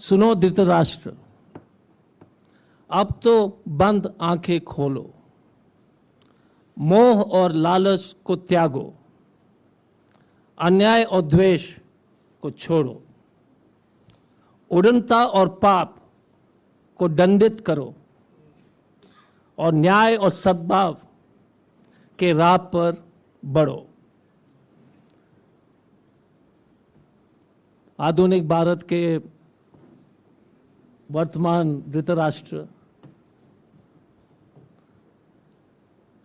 सुनो धृतराष्ट्र, अब तो बंद आंखें खोलो, मोह और लालच को त्यागो, अन्याय और द्वेष को छोड़ो, उड़नता और पाप को दंडित करो और न्याय और सद्भाव के राह पर बढ़ो। आधुनिक भारत के वर्तमान धृतराष्ट्र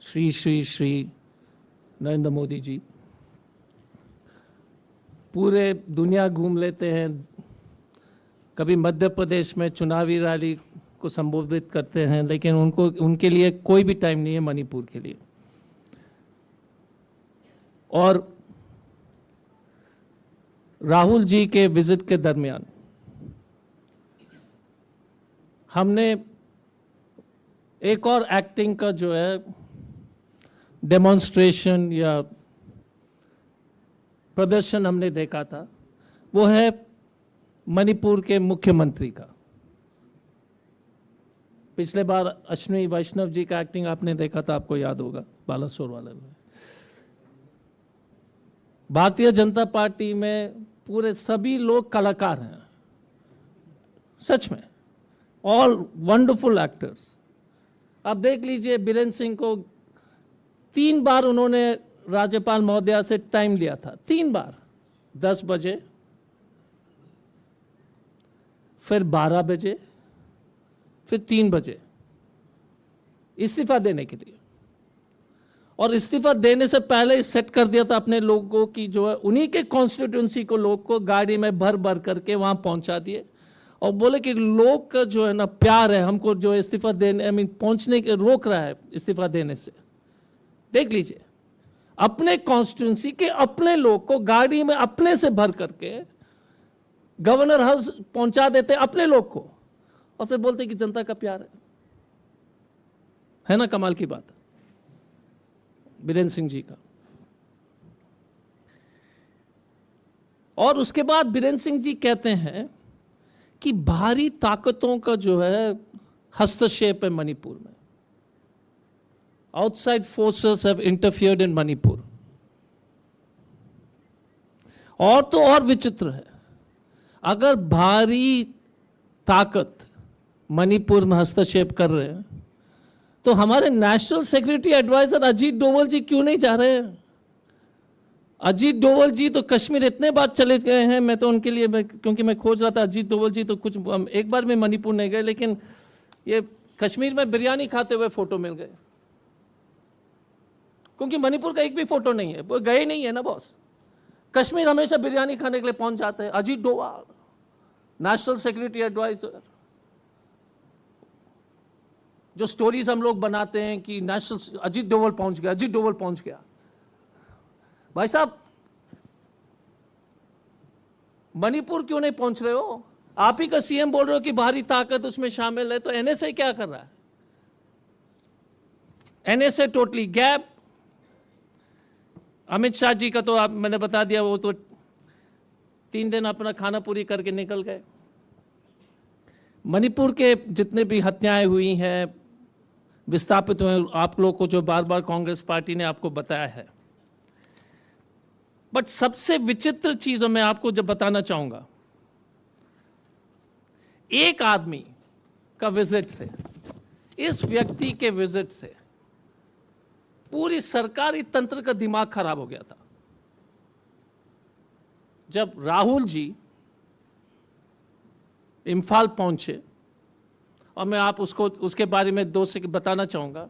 श्री श्री श्री नरेंद्र मोदी जी पूरे दुनिया घूम लेते हैं, कभी मध्य प्रदेश में चुनावी रैली को संबोधित करते हैं, लेकिन उनके लिए कोई भी टाइम नहीं है मणिपुर के लिए। और राहुल जी के विजिट के दरमियान हमने एक और एक्टिंग का जो है डेमोन्स्ट्रेशन या प्रदर्शन हमने देखा था, वो है मणिपुर के मुख्यमंत्री का। पिछले बार अश्विनी वैष्णव जी का एक्टिंग आपने देखा था, आपको याद होगा, बालासोर वाले में। भारतीय जनता पार्टी में पूरे सभी लोग कलाकार हैं, सच में, ऑल वंडरफुल एक्टर्स। आप देख लीजिए, बीरेंद्र सिंह को 3 बार उन्होंने राज्यपाल महोदया से टाइम लिया था, 3 बार, 10 बजे, फिर 12 बजे, फिर 3 बजे इस्तीफा देने के लिए। और इस्तीफा देने से पहले सेट कर दिया था अपने लोगों की, जो है उन्हीं के कॉन्स्टिट्यूंसी को, लोग को गाड़ी में भर भर करके वहां पहुंचा दिए और बोले कि लोग का जो है ना प्यार है, हमको जो इस्तीफा देने पहुंचने के रोक रहा है इस्तीफा देने से। देख लीजिए, अपने कॉन्स्टिट्यूंसी के अपने लोग को गाड़ी में अपने से भर करके गवर्नर हाउस पहुंचा देते अपने लोग को, और फिर बोलते कि जनता का प्यार है ना। कमाल की बात बीरेंद्र सिंह जी का। और उसके बाद बीरेंद्र सिंह जी कहते हैं कि भारी ताकतों का जो है हस्तक्षेप है मणिपुर में, आउटसाइड फोर्सेस हैव इंटरफियर्ड इन मणिपुर। और तो और विचित्र है, अगर भारी ताकत मणिपुर में हस्तक्षेप कर रहे हैं तो हमारे national security adviser Ajit Doval ji क्यों नहीं जा रहे हैं? अजीत डोवल जी तो कश्मीर इतने बार चले गए हैं, मैं तो उनके लिए क्योंकि मैं खोज रहा था, अजीत डोवल जी तो कुछ एक बार में मणिपुर नहीं गए, लेकिन ये कश्मीर में बिरयानी खाते हुए फोटो मिल गए, क्योंकि मणिपुर का एक भी फोटो नहीं है, वो गए नहीं है ना बॉस। कश्मीर हमेशा बिरयानी खाने के लिए पहुंच जाते हैं। Ajit Doval, national security adviser, जो स्टोरीज हम लोग बनाते हैं कि नेशनल अजीत डोवाल पहुंच गया, अजीत डोवाल पहुंच गया। भाई साहब, मणिपुर क्यों नहीं पहुंच रहे हो? आप ही का सीएम बोल रहे हो कि भारी ताकत उसमें शामिल है, तो एनएसए क्या कर रहा है? NSA totally gap. Amit Shah ji का तो आप मैंने बता दिया, वो तो 3 दिन अपना खाना पूरी करके निकल गए। मणिपुर के जितने भी हत्याएं हुई हैं, विस्थापित हुए, आप लोग को जो बार बार कांग्रेस पार्टी ने आपको बताया है, बट सबसे विचित्र चीज मैं आपको जब बताना चाहूंगा, एक आदमी का विजिट से, इस व्यक्ति के विजिट से पूरी सरकारी तंत्र का दिमाग खराब हो गया था। जब राहुल जी इम्फाल पहुंचे, और मैं आप उसके बारे में 2 सेकंड बताना चाहूंगा।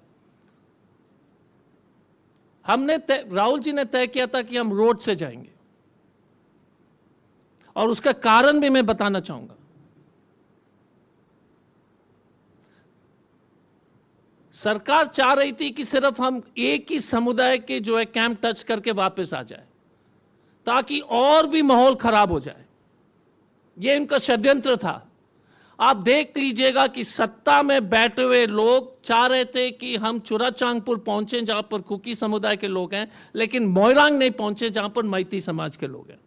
राहुल जी ने तय किया था कि हम रोड से जाएंगे, और उसका कारण भी मैं बताना चाहूंगा। सरकार चाह रही थी कि सिर्फ हम एक ही समुदाय के जो है कैंप टच करके वापस आ जाए, ताकि और भी माहौल खराब हो जाए। यह इनका षड्यंत्र था। आप देख लीजिएगा कि सत्ता में बैठे हुए लोग चाह रहे थे कि हम चुराचांगपुर पहुंचे जहां पर कुकी समुदाय के लोग हैं, लेकिन मोइरांग नहीं पहुंचे जहां पर मैती समाज के लोग हैं।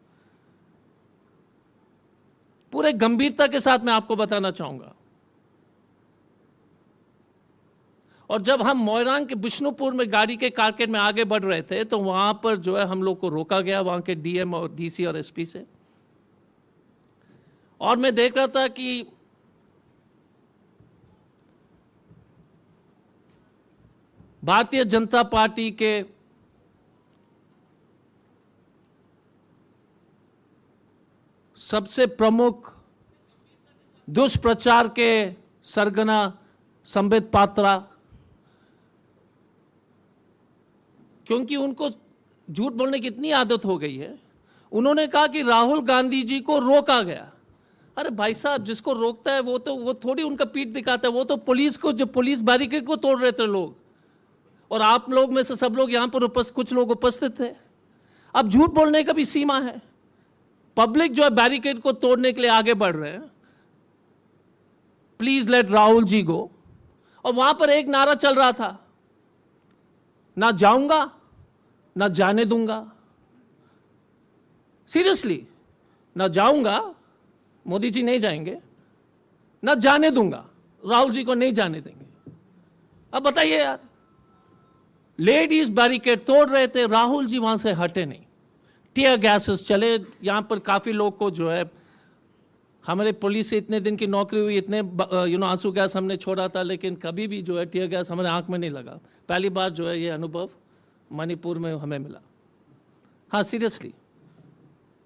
पूरे गंभीरता के साथ मैं आपको बताना चाहूंगा। और जब हम मोइरांग के बिष्णुपुर में गाड़ी के कारकेड में आगे बढ़ रहे थे तो वहां पर जो है हम लोग को रोका गया वहां के डीएम और डीसी और एसपी से। और मैं देख रहा था कि भारतीय जनता पार्टी के सबसे प्रमुख दुष्प्रचार के सरगना संबित पात्रा, क्योंकि उनको झूठ बोलने की इतनी आदत हो गई है, उन्होंने कहा कि राहुल गांधी जी को रोका गया। अरे भाई साहब, जिसको रोकता है वो थोड़ी उनका पीठ दिखाता है, वो तो पुलिस को, जो पुलिस बैरिकेड को तोड़ रहे थे लोग, और आप लोग में से सब लोग यहां पर कुछ लोग उपस्थित थे। अब झूठ बोलने का भी सीमा है। पब्लिक जो है बैरिकेड को तोड़ने के लिए आगे बढ़ रहे हैं, प्लीज लेट राहुल जी गो। और वहां पर एक नारा चल रहा था, ना जाऊंगा ना जाने दूंगा। सीरियसली, ना जाऊंगा, मोदी जी नहीं जाएंगे, ना जाने दूंगा, राहुल जी को नहीं जाने देंगे। अब बताइए यार, लेडीज बैरिकेड तोड़ रहे थे, राहुल जी वहां से हटे नहीं। टीयर गैसेस चले, यहां पर काफी लोग को जो है, हमारे पुलिस से इतने दिन की नौकरी हुई, इतने आंसू गैस हमने छोड़ा था, लेकिन कभी भी जो है टीयर गैस हमारे आंख में नहीं लगा। पहली बार जो है ये अनुभव मणिपुर में हमें मिला। हाँ सीरियसली,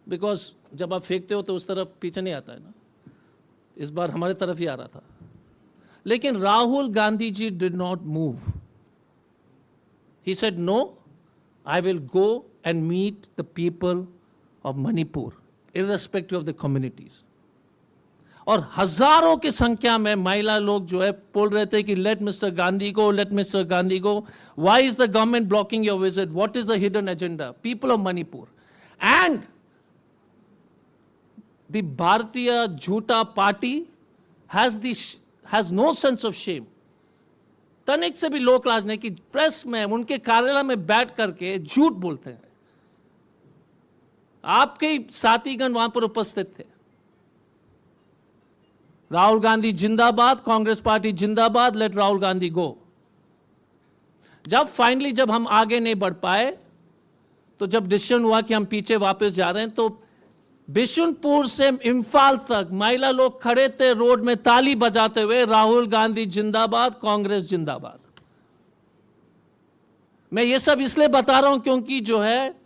बिकॉज जब आप फेंकते हो तो उस तरफ पीछे नहीं आता है ना, इस बार हमारे तरफ ही आ रहा था। लेकिन Rahul Gandhi ji did not move. He said no, I will go and meet the people of Manipur, irrespective of the communities. और हजारों की संख्या में महिला लोग जो है बोल रहे थे कि let Mr. Gandhi go, let Mr. Gandhi go. Why is the government blocking your visit? What is the hidden agenda? People of Manipur. And the Bharatiya Jhota party has no sense of shame. तनिक से भी लोक लाज नहीं कि press में, उनके कार्यालय में बैठ करके झूठ बोलते हैं। आपके साथीगण वहां पर उपस्थित थे। राहुल गांधी जिंदाबाद, कांग्रेस पार्टी जिंदाबाद, लेट राहुल गांधी गो। जब हम आगे नहीं बढ़ पाए, तो जब डिसीजन हुआ कि हम पीछे वापस जा रहे हैं, तो बिशुनपुर से इम्फाल तक महिला लोग खड़े थे रोड में ताली बजाते हुए, राहुल गांधी जिंदाबाद, कांग्रेस जिंदाबाद। मैं ये सब इसलिए बता रहा हूं क्योंकि जो है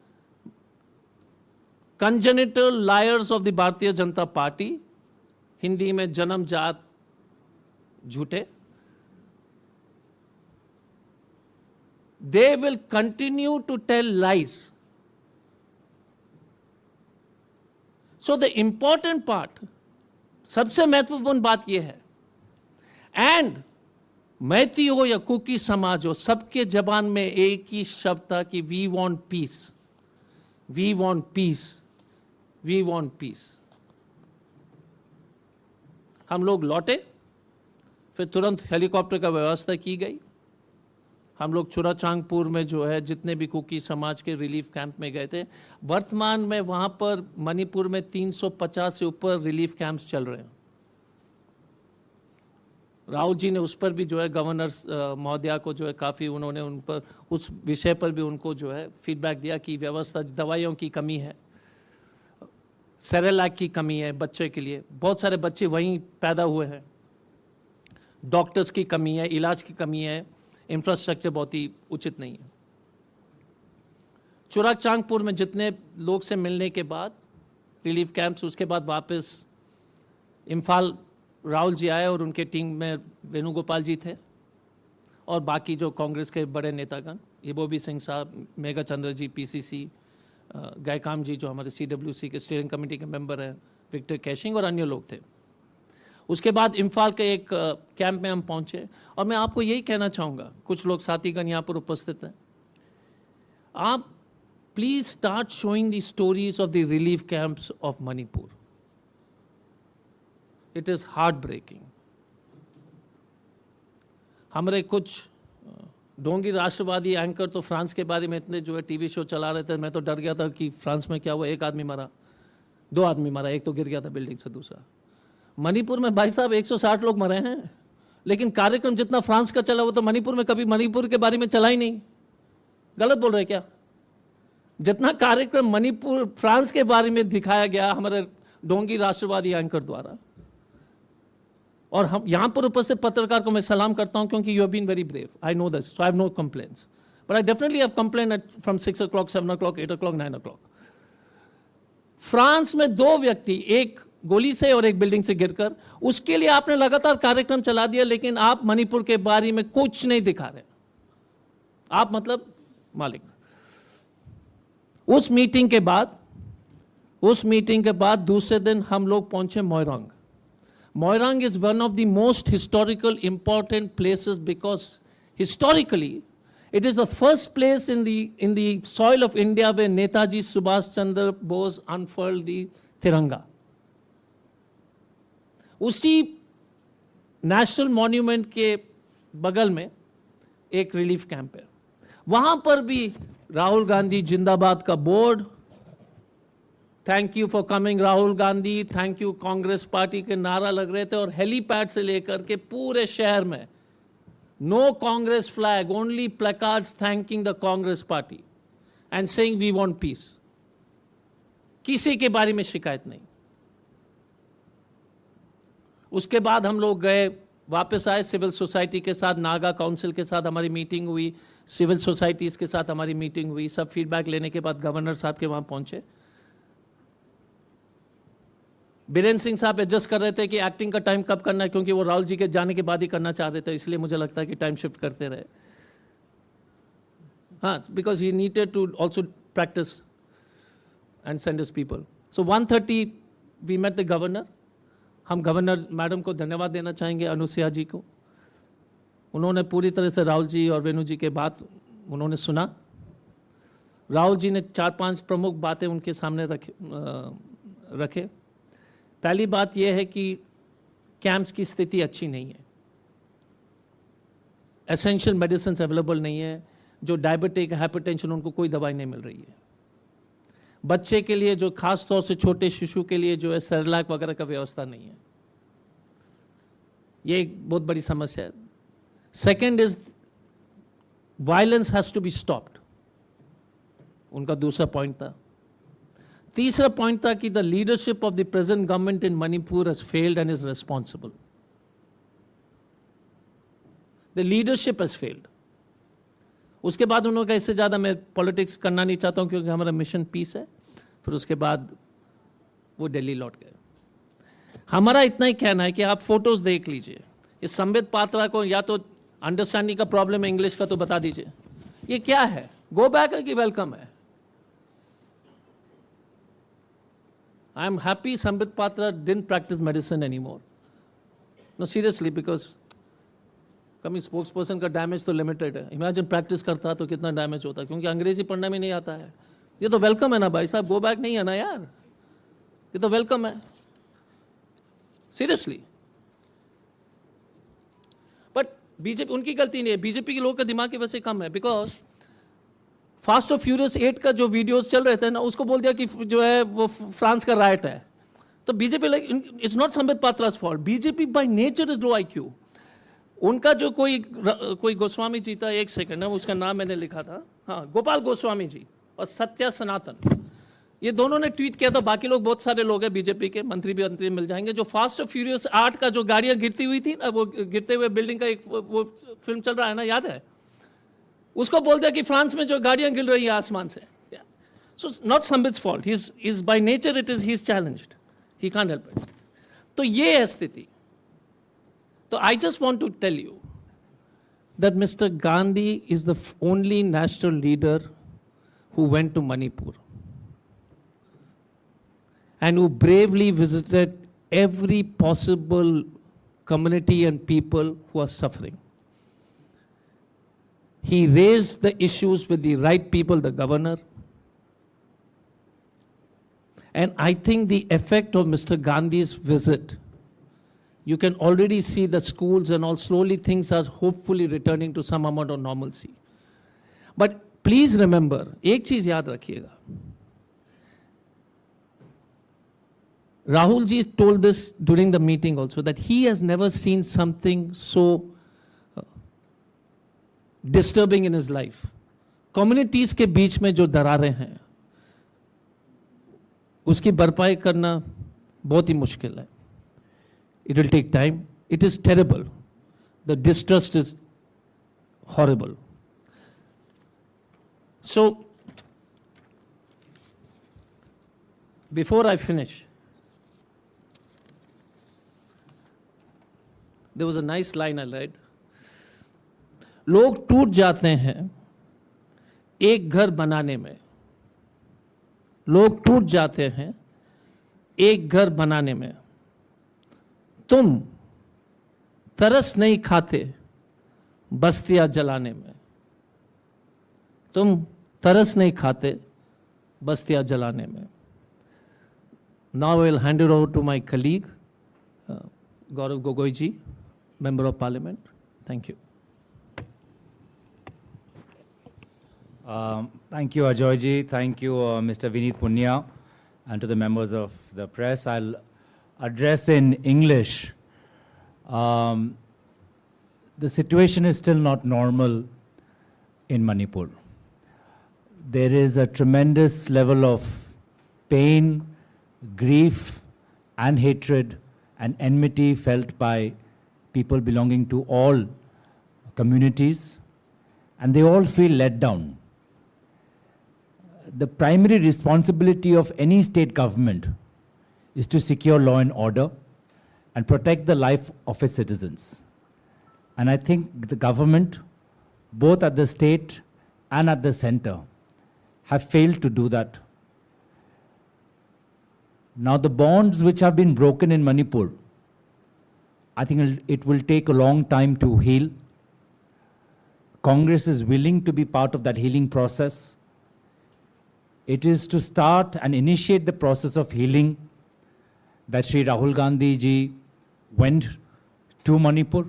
congenital lawyers of the Bharatiya Janata party, Hindi में जन्मजात झूठे, they will continue to tell lies. So the important part, सबसे महत्वपूर्ण बात यह है, एंड मैती हो या कुकी समाज हो, सबके जबान में एक ही शब्द था कि we want peace, we want peace, we want peace. हम लोग लौटे, फिर तुरंत हेलीकॉप्टर का व्यवस्था की गई। हम लोग चुराचांगपुर में जो है जितने भी कुकी समाज के रिलीफ कैंप में गए थे, वर्तमान में वहां पर मणिपुर में 350 से ऊपर रिलीफ कैंप्स चल रहे हैं। राहुल जी ने उस पर भी जो है गवर्नर महोदया को जो है काफ़ी उन्होंने उन पर उस विषय पर भी उनको जो है फीडबैक दिया कि व्यवस्था, दवाइयों की कमी है, सेरेलैक की कमी है बच्चे के लिए, बहुत सारे बच्चे वहीं पैदा हुए हैं, डॉक्टर्स की कमी है, इलाज की कमी है, इंफ्रास्ट्रक्चर बहुत ही उचित नहीं है। चुराचांगपुर में जितने लोग से मिलने के बाद रिलीफ कैंप्स, उसके बाद वापस इम्फाल राहुल जी आए और उनके टीम में वेणुगोपाल जी थे और बाकी जो कांग्रेस के बड़े नेतागण, इबोबी सिंह साहब, मेघा चंद्र जी, पीसीसी, गायकाम जी जो हमारे सीडब्ल्यूसी के स्टीयरिंग कमेटी के मेंबर हैं, विक्टर कैशिंग और अन्य लोग थे। उसके बाद इम्फाल के एक कैंप में हम पहुंचे और मैं आपको यही कहना चाहूँगा, कुछ लोग साथीगण यहाँ पर उपस्थित हैं, आप please start showing the stories of the relief camps of Manipur. It is heartbreaking. हमारे कुछ ढोंगी राष्ट्रवादी एंकर तो फ्रांस के बारे में इतने जो है टीवी शो चला रहे थे, मैं तो डर गया था कि फ्रांस में क्या हुआ, एक आदमी मरा। 2 आदमी मरा, एक तो गिर गया था बिल्डिंग से, दूसरा। मणिपुर में भाई साहब 160 लोग मरे हैं, लेकिन कार्यक्रम जितना फ्रांस का चला वो तो मणिपुर में कभी मणिपुर के बारे में चला ही नहीं। गलत बोल रहे क्या? जितना कार्यक्रम मणिपुर फ्रांस के बारे में दिखाया गया हमारे डोंगी राष्ट्रवादी एंकर द्वारा, और हम यहां पर उपस्थित पत्रकार को मैं सलाम करता हूं, क्योंकि you have been very brave, I know this, so I have no complaints, but I definitely have complain from 6 o'clock, 7 o'clock, 8 o'clock, 9 o'clock। France में 2 व्यक्ति, एक गोली से और एक बिल्डिंग से गिरकर, उसके लिए आपने लगातार कार्यक्रम चला दिया, लेकिन आप मणिपुर के बारे में कुछ नहीं दिखा रहे। आप मतलब मालिक। उस मीटिंग के बाद दूसरे दिन हम लोग पहुंचे Moirang. Moirang is one of the most historical important places because historically it is the first place in the soil of India where Netaji Subhash Chandra Bose unfurled the Tiranga. उसी नेशनल मॉन्यूमेंट के बगल में एक रिलीफ कैंप है, वहां पर भी राहुल गांधी जिंदाबाद का board, thank you for coming Rahul Gandhi, thank you Congress party के नारा लग रहे थे, और हेलीपैड से लेकर के पूरे शहर में no Congress flag, only placards thanking the Congress party and saying we want peace. किसी के बारे में शिकायत नहीं। उसके बाद हम लोग गए, वापस आए, सिविल सोसाइटी के साथ, नागा काउंसिल के साथ हमारी मीटिंग हुई, सिविल सोसाइटीज़ के साथ हमारी मीटिंग हुई, सब फीडबैक लेने के बाद गवर्नर साहब के वहाँ पहुँचे। बीरेन सिंह साहब एडजस्ट कर रहे थे कि एक्टिंग का टाइम कब करना है, क्योंकि वो राहुल जी के जाने के बाद ही करना चाह रहे थे, इसलिए मुझे लगता है कि टाइम शिफ्ट करते रहे। हाँ, because he needed to also practice and send his people. So 1:30 we met the governor. हम गवर्नर मैडम को धन्यवाद देना चाहेंगे, अनुसुया जी को। उन्होंने पूरी तरह से राहुल जी और वेणु जी के बात उन्होंने सुना। राहुल जी ने 4-5 प्रमुख बातें उनके सामने रखे। पहली बात यह है कि कैंप्स की स्थिति अच्छी नहीं है, एसेंशियल मेडिसिन अवेलेबल नहीं है, जो डायबिटिक, हाइपरटेंशन, उनको कोई दवाई नहीं मिल रही है। बच्चे के लिए, जो खास तौर से छोटे शिशु के लिए जो है सेरेलैक वगैरह का व्यवस्था नहीं है। ये एक बहुत बड़ी समस्या है। Second is violence has to be stopped, उनका दूसरा पॉइंट था। तीसरा पॉइंट था कि the leadership of the present government in Manipur has failed and is responsible. The leadership has failed. उसके बाद उन्होंने कहा इससे ज़्यादा मैं पॉलिटिक्स करना नहीं चाहता हूं, क्योंकि हमारा मिशन पीस है। फिर उसके बाद वो दिल्ली लौट गए। हमारा इतना ही कहना है कि आप फोटोज देख लीजिए। इस संबित पात्रा को या तो अंडरस्टैंडिंग का प्रॉब्लम है इंग्लिश का, तो बता दीजिए ये क्या है, गो बैक है कि वेलकम है? I am happy Sambit Patra didn't practice medicine any more. No seriously, because कमी स्पोक्स पर्सन का डैमेज तो लिमिटेड है। इमेजिन प्रैक्टिस करता तो कितना डैमेज होता, क्योंकि अंग्रेजी पढ़ने में नहीं आता है। ये तो वेलकम है ना भाई साहब, गो बैक नहीं है ना यार, ये तो वेलकम है सीरियसली। बट बीजेपी, उनकी गलती नहीं है, बीजेपी के लोगों का दिमाग की वजह से कम है। बिकॉज फास्ट और फ्यूरियस 8 का जो वीडियोस चल रहे थे ना, उसको बोल दिया कि जो है वो फ्रांस का राइट है। तो BJP like it's not Sambit Patra's fault. BJP by nature is low IQ। उनका जो कोई गोस्वामी जी था, एक सेकंड है, उसका नाम मैंने लिखा था, हाँ, गोपाल गोस्वामी जी और सत्या सनातन, ये दोनों ने ट्वीट किया था। बाकी लोग, बहुत सारे लोग हैं बीजेपी के, मंत्री भी मिल जाएंगे, जो फास्ट और फ्यूरियस 8 का जो गाड़ियां गिरती हुई थी ना, वो गिरते हुए बिल्डिंग का एक वो फिल्म चल रहा है ना, याद है? उसको बोल दिया कि फ्रांस में जो गाड़ियां गिर रही है आसमान से। So not Sambit's fault, is by nature it is he is challenged, he can't help it. तो ये है स्थिति। So I just want to tell you that Mr. Gandhi is the only national leader who went to Manipur and who bravely visited every possible community and people who are suffering. He raised the issues with the right people, the governor. And I think the effect of Mr. Gandhi's visit, you can already see the schools and all, slowly things are hopefully returning to some amount of normalcy. But please remember, एक चीज याद रखिएगा, Rahul ji told this during the meeting also, that he has never seen something so disturbing in his life. Communities के बीच में जो दरारें हैं, उसकी भरपाई करना बहुत ही मुश्किल है. It will take time. It is terrible. The distrust is horrible. So, before I finish, there was a nice line I read. लोग टूट जाते हैं एक घर बनाने में. लोग टूट जाते हैं एक घर बनाने में. तुम तरस नहीं खाते बस्तियां जलाने में. तुम तरस नहीं खाते बस्तियां जलाने में. Now I will hand it over to my colleague, Gourav Gogoi ji, Member of Parliament. Thank you. Thank you, Ajoy ji. Thank you, Mr. Vineet Punya, and to the members of the press. I'll address in English. The situation is still not normal in Manipur. There is a tremendous level of pain, grief, and hatred and enmity felt by people belonging to all communities, and they all feel let down. The primary responsibility of any state government is to secure law and order and protect the life of its citizens. And I think the government, both at the state and at the center, have failed to do that. Now the bonds which have been broken in Manipur, I think it will take a long time to heal. Congress is willing to be part of that healing process. It is to start and initiate the process of healing that Sri Rahul Gandhi ji went to Manipur.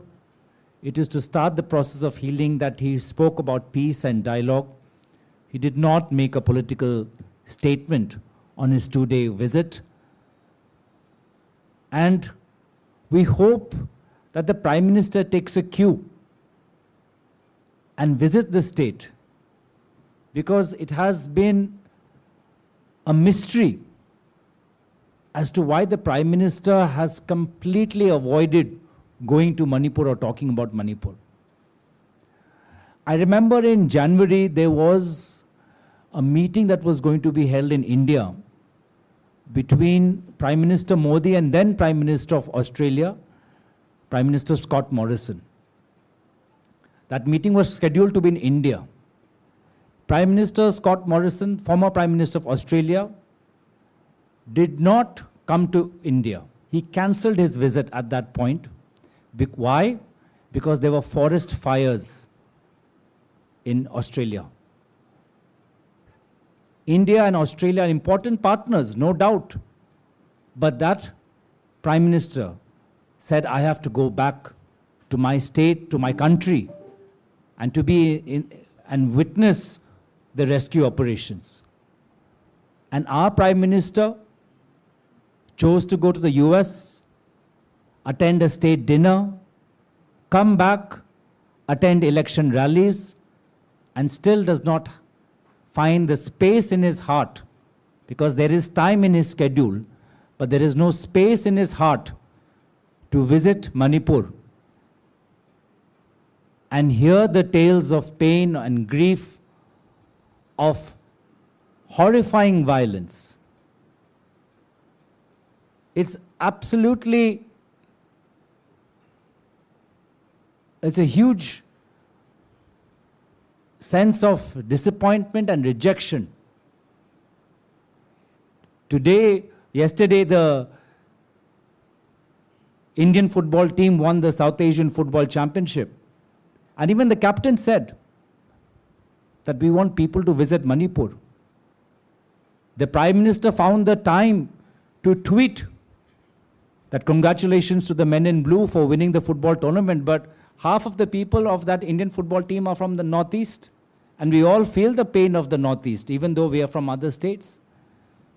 It is to start the process of healing that he spoke about peace and dialogue. He did not make a political statement on his 2-day visit. And we hope that the Prime Minister takes a cue and visit the state, because it has been a mystery as to why the Prime Minister has completely avoided going to Manipur or talking about Manipur. I remember in January there was a meeting that was going to be held in India between Prime Minister Modi and then Prime Minister of Australia, Prime Minister Scott Morrison. That meeting was scheduled to be in India. Prime Minister Scott Morrison, former Prime Minister of Australia, did not come to India. He cancelled his visit at that point. Why? Because there were forest fires in Australia. India and Australia are important partners, no doubt. But that Prime Minister said, I have to go back to my state, to my country, and to be in and witness the rescue operations. And our Prime Minister chose to go to the US, attend a state dinner, come back, attend election rallies, and still does not find the space in his heart, because there is time in his schedule, but there is no space in his heart to visit Manipur and hear the tales of pain and grief, of horrifying violence. It's absolutely, it's a huge sense of disappointment and rejection. Yesterday, the Indian football team won the South Asian Football Championship. And even the captain said that we want people to visit Manipur. The Prime Minister found the time to tweet that congratulations to the men in blue for winning the football tournament, but half of the people of that Indian football team are from the Northeast, and we all feel the pain of the Northeast, even though we are from other states.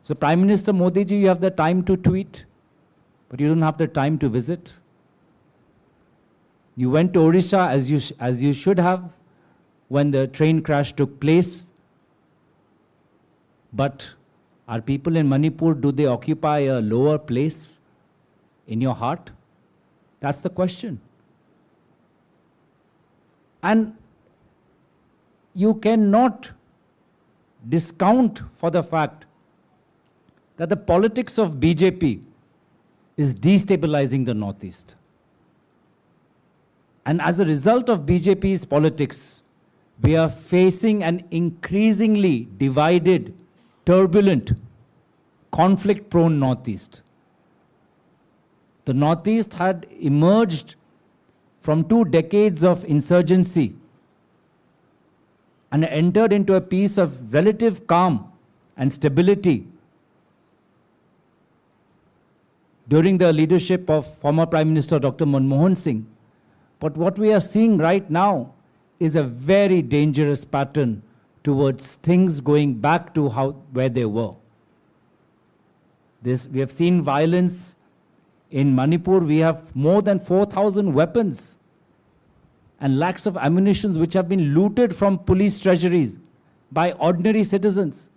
So Prime Minister Modi ji, you have the time to tweet, but you don't have the time to visit. You went to Odisha as you should have when the train crash took place. But are people in Manipur, do they occupy a lower place in your heart? That's the question. And you cannot discount for the fact that the politics of BJP is destabilizing the Northeast. And as a result of BJP's politics, we are facing an increasingly divided, turbulent, conflict-prone Northeast. The Northeast had emerged from 2 decades of insurgency and entered into a piece of relative calm and stability during the leadership of former Prime Minister Dr. Manmohan Singh. But what we are seeing right now is a very dangerous pattern towards things going back to where they were. We have seen violence in Manipur. We have more than 4,000 weapons and lakhs of ammunition which have been looted from police treasuries by ordinary citizens.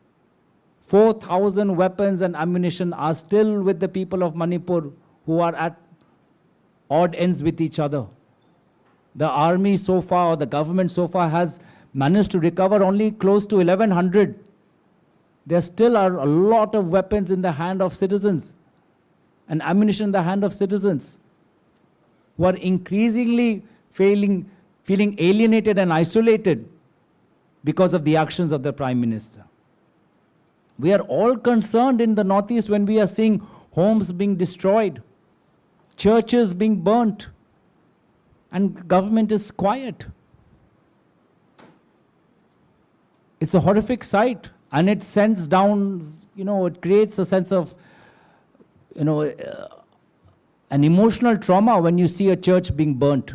4,000 weapons and ammunition are still with the people of Manipur who are at odd ends with each other. The army so far, or the government so far, has managed to recover only close to 1,100. There still are a lot of weapons in the hand of citizens and ammunition in the hand of citizens who are increasingly feeling alienated and isolated because of the actions of the Prime Minister. We are all concerned in the Northeast when we are seeing homes being destroyed, churches being burnt, and government is quiet. It's a horrific sight, and it sends down, it creates a sense of, an emotional trauma when you see a church being burnt.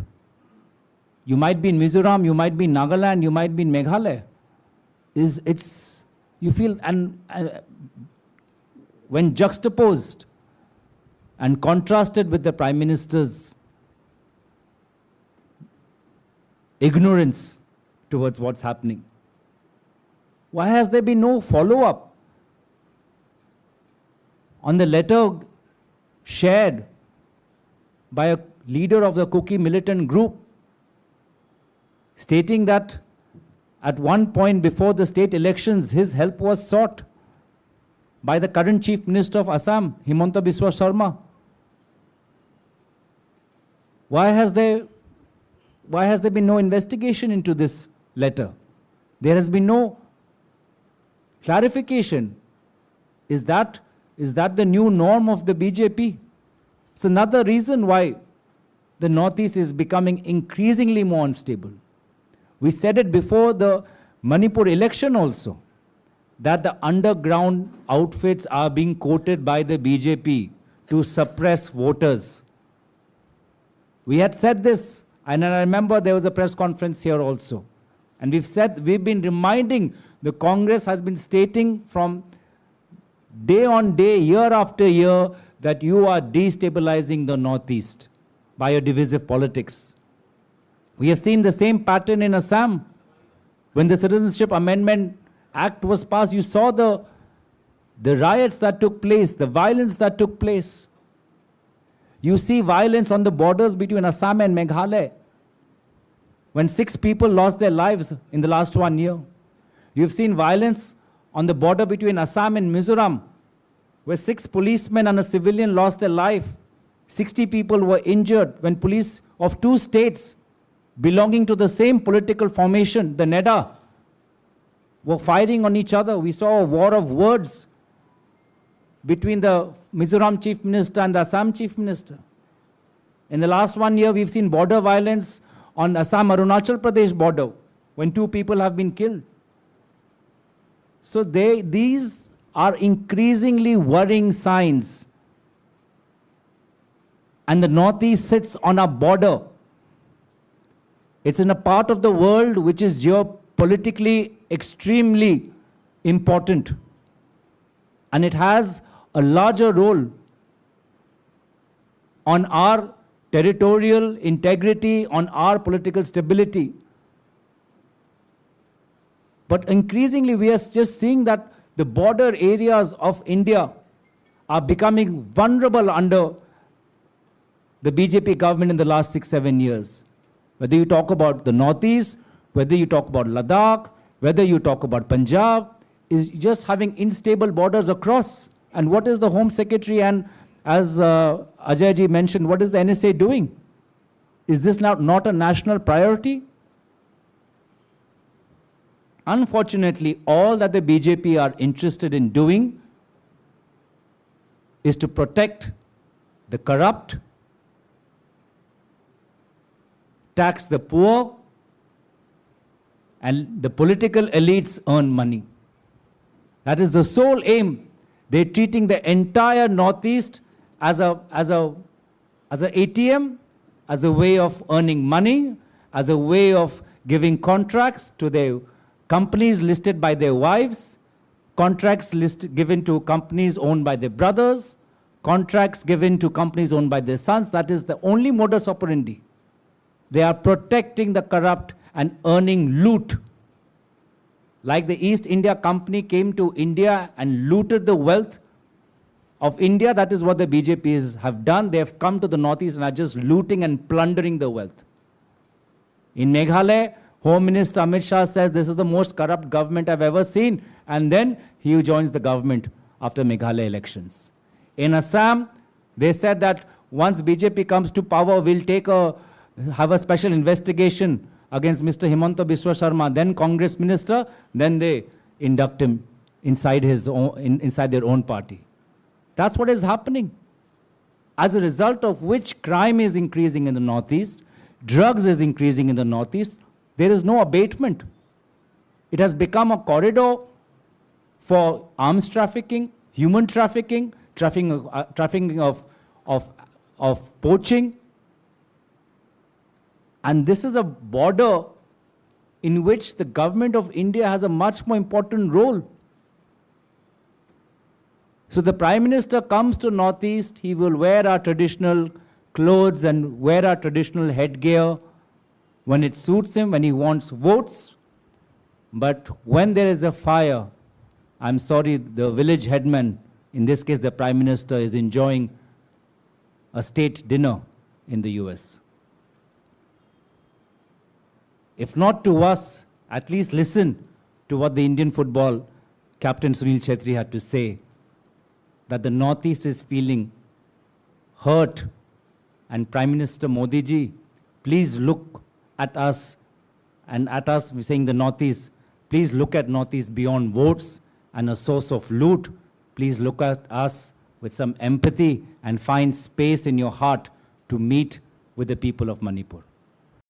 You might be in Mizoram, you might be in Nagaland, you might be in Meghalaya. You feel, and when juxtaposed and contrasted with the Prime Minister's ignorance towards what's happening, why has there been no follow-up on the letter shared by a leader of the Kuki militant group stating that at one point before the state elections, his help was sought by the current Chief Minister of Assam, Himanta Biswa Sarma? Why has there been no investigation into this letter? There has been no clarification. Is that the new norm of the BJP? It's another reason why the Northeast is becoming increasingly more unstable. We said it before the Manipur election also, that the underground outfits are being quoted by the BJP to suppress voters. We had said this, and I remember there was a press conference here also. And we've been reminding, the Congress has been stating from day on day, year after year, that you are destabilizing the Northeast by your divisive politics. We have seen the same pattern in Assam. When the Citizenship Amendment Act was passed, you saw the riots that took place, the violence that took place. You see violence on the borders between Assam and Meghalaya, when 6 people lost their lives in the last 1 year. You've seen violence on the border between Assam and Mizoram, where 6 policemen and a civilian lost their life. 60 people were injured when police of 2 states belonging to the same political formation, the NEDA, were firing on each other. We saw a war of words between the Mizoram Chief Minister and the Assam Chief Minister. In the last 1 year, we've seen border violence on Assam-Arunachal Pradesh border, when 2 people have been killed. So these are increasingly worrying signs. And the Northeast sits on a border. It's in a part of the world which is geopolitically extremely important. And it has a larger role on our territorial integrity, on our political stability. But increasingly, we are just seeing that the border areas of India are becoming vulnerable under the BJP government in the last 6-7 years. Whether you talk about the Northeast, whether you talk about Ladakh, whether you talk about Punjab, is just having unstable borders across. And what is the Home Secretary and, as Ajoy ji mentioned, what is the NSA doing? Is this now not a national priority? Unfortunately, all that the BJP are interested in doing is to protect the corrupt, tax the poor, and the political elites earn money. That is the sole aim. They're treating the entire Northeast as a ATM, as a way of earning money, as a way of giving contracts to their companies listed by their wives, contracts given to companies owned by their brothers, contracts given to companies owned by their sons. That is the only modus operandi. They are protecting the corrupt and earning loot. Like the East India Company came to India and looted the wealth of India, that is what the BJPs have done. They have come to the Northeast and are just looting and plundering the wealth. In Meghalaya, Home Minister Amit Shah says this is the most corrupt government I've ever seen, and then he joins the government after Meghalaya elections. In Assam, they said that once BJP comes to power, we'll have a special investigation against Mr. Himanta Biswa Sharma, then Congress minister, then they induct him inside their own party. That's what is happening. As a result of which crime is increasing in the Northeast, drugs is increasing in the Northeast, there is no abatement. It has become a corridor for arms trafficking, human trafficking, trafficking of poaching. And this is a border in which the government of India has a much more important role. So the Prime Minister comes to Northeast, he will wear our traditional clothes and wear our traditional headgear when it suits him, when he wants votes. But when there is a fire, I'm sorry, the village headman, in this case the Prime Minister, is enjoying a state dinner in the US. If not to us, at least listen to what the Indian football captain Sunil Chhetri had to say, that the Northeast is feeling hurt. And Prime Minister Modi ji, please look at us, and at us, we're saying the Northeast, please look at Northeast beyond votes and a source of loot. Please look at us with some empathy and find space in your heart to meet with the people of Manipur.